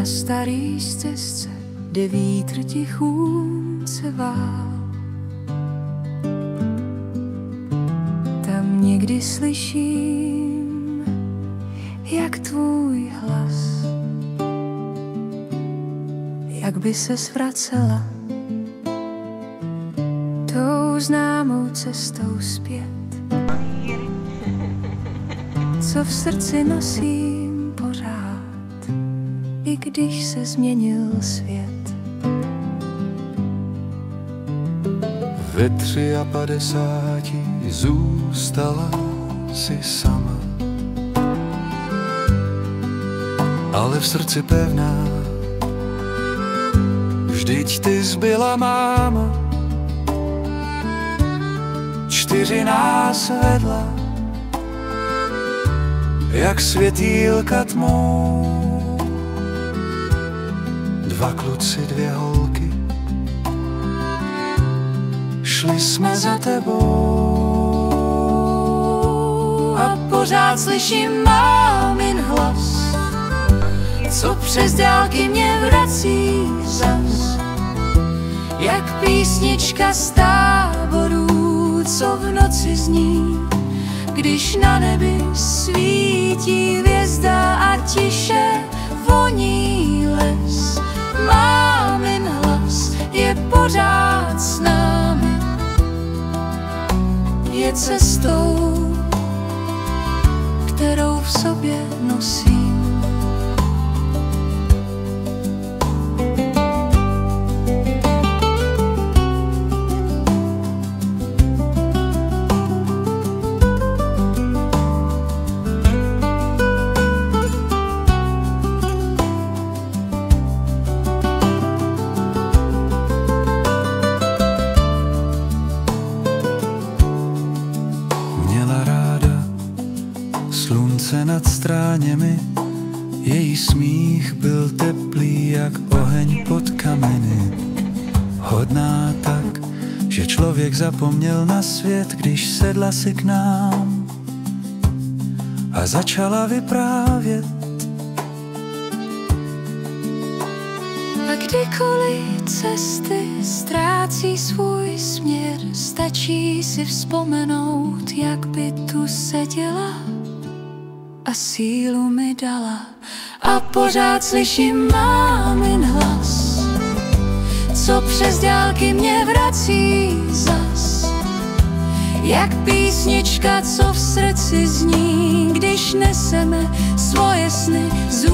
starý stezce, kde vítr tichůnce vál. Tam někdy slyším, jak tvůj hlas, jak by ses vracela tou známou cestou zpět, co v srdci nosím pořád, i když se změnil svět. Ve 53 zůstala si sama, ale v srdci pevná. Vždyť ty zbyla máma, 4 nás vedla, jak světýlka tmou. 2 kluci, 2 holky, šli jsme za tebou. A pořád slyším mámin hlas, co přes dálky mě vrací zas, jak písnička z táborů, co v noci zní, když na nebi svítí hvězda a tiše voní les. Mámin hlas je pořád s námi, je cestou, kterou v sobě nosím. Slunce nad stráněmi, její smích byl teplý jak oheň pod kameny. Hodná tak, že člověk zapomněl na svět, když sedla si k nám a začala vyprávět. A kdykoliv cesty ztrácí svůj směr, stačí si vzpomenout, jak by tu seděla a sílu mi dala. A pořád slyším mámin hlas, co přes dálky mě vrací zas, jak písnička, co v srdci zní, když neseme svoje sny z